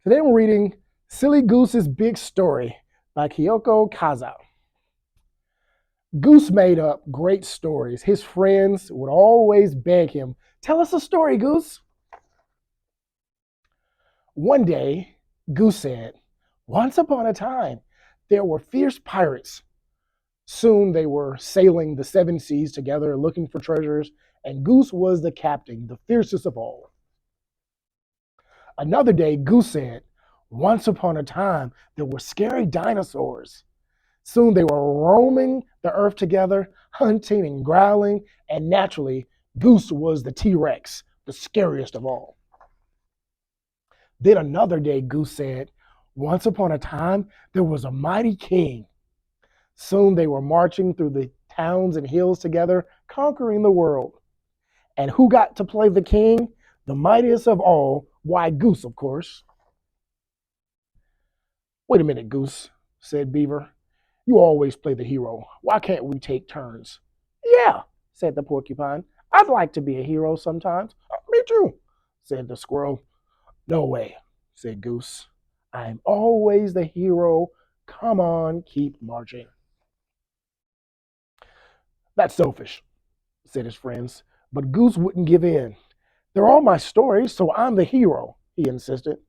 Today we're reading Silly Goose's Big Story by Kasza. Goose made up great stories. His friends would always beg him, "Tell us a story, Goose." One day, Goose said, "Once upon a time, there were fierce pirates. Soon they were sailing the seven seas together looking for treasures, and Goose was the captain, the fiercest of all." Another day, Goose said, "Once upon a time, there were scary dinosaurs. Soon they were roaming the earth together, hunting and growling, and naturally, Goose was the T Rex, the scariest of all." Then another day, Goose said, "Once upon a time, there was a mighty king. Soon they were marching through the towns and hills together, conquering the world. And who got to play the king? The mightiest of all, why, Goose, of course." "Wait a minute, Goose," said Beaver. "You always play the hero. Why can't we take turns?" "Yeah," said the porcupine. "I'd like to be a hero sometimes." "Me too," said the squirrel. "No way," said Goose. "I'm always the hero. Come on, keep marching." "That's selfish," said his friends. But Goose wouldn't give in. "They're all my stories, so I'm the hero," he insisted.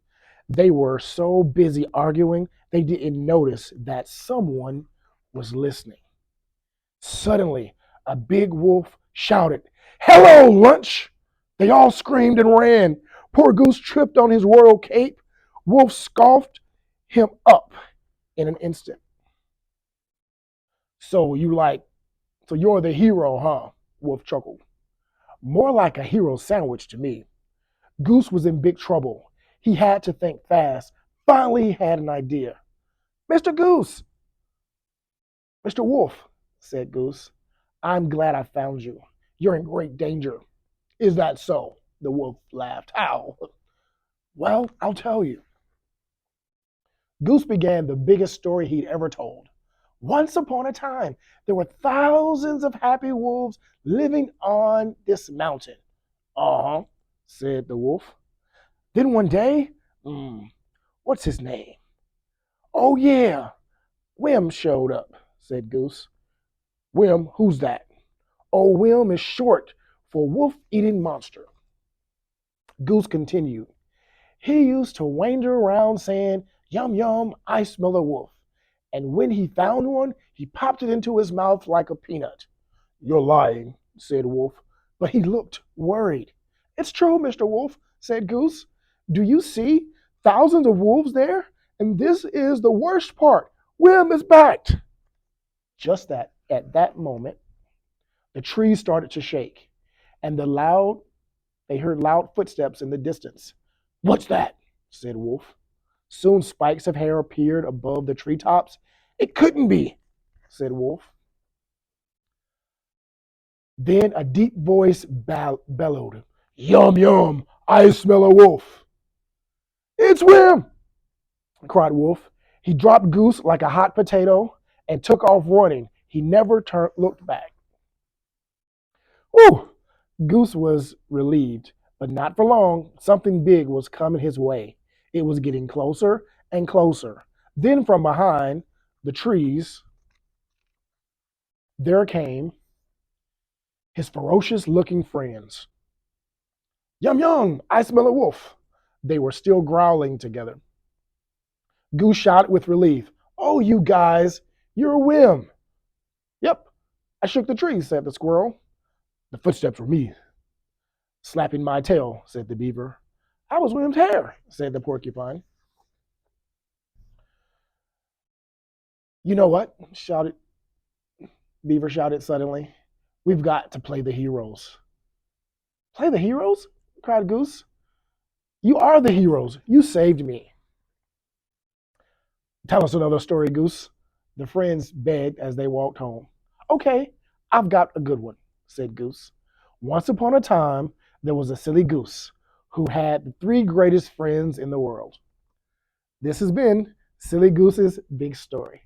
They were so busy arguing, they didn't notice that someone was listening. Suddenly, a big wolf shouted, "Hello, lunch!" They all screamed and ran. Poor Goose tripped on his royal cape. Wolf scoffed him up in an instant. So you're the hero, huh?" Wolf chuckled. "More like a hero sandwich to me." Goose was in big trouble. He had to think fast. Finally, he had an idea. "Mr. Goose!" "Mr. Wolf," said Goose, "I'm glad I found you. You're in great danger." "Is that so?" The wolf laughed. "How?" "Well, I'll tell you." Goose began the biggest story he'd ever told. Once upon a time, there were thousands of happy wolves living on this mountain. "Uh huh," said the wolf. "Then one day, what's his name?" "Oh, yeah, Wim showed up," said Goose. "Wim, who's that?" "Oh, Wim is short for wolf eating monster." Goose continued. "He used to wander around saying, 'Yum, yum, I smell a wolf.' And when he found one, he popped it into his mouth like a peanut." "You're lying," said Wolf, but he looked worried. "It's true, Mr. Wolf," said Goose. "Do you see thousands of wolves there? And this is the worst part. Wim is back." Just that, at that moment, the trees started to shake, and they heard loud footsteps in the distance. "What's that?" said Wolf. Soon spikes of hair appeared above the treetops. "It couldn't be," said Wolf. Then a deep voice bellowed, "Yum, yum, I smell a wolf." "It's Wim!" cried Wolf. He dropped Goose like a hot potato and took off running. He never looked back. Whew! Goose was relieved, but not for long. Something big was coming his way. It was getting closer and closer. Then from behind the trees, there came his ferocious looking friends. "Yum, yum, I smell a wolf." They were still growling together. Goose shouted with relief, "Oh, you guys, you're Wim." "Yep, I shook the tree," said the squirrel. "The footsteps were me slapping my tail," said the beaver. "I was Wim's hair," said the porcupine. "You know what?" shouted Beaver shouted suddenly. "We've got to play the heroes." "Play the heroes?" cried Goose. "You are the heroes. You saved me." "Tell us another story, Goose," the friends begged as they walked home. "Okay, I've got a good one," said Goose. "Once upon a time, there was a silly goose who had the three greatest friends in the world." This has been Silly Goose's Big Story.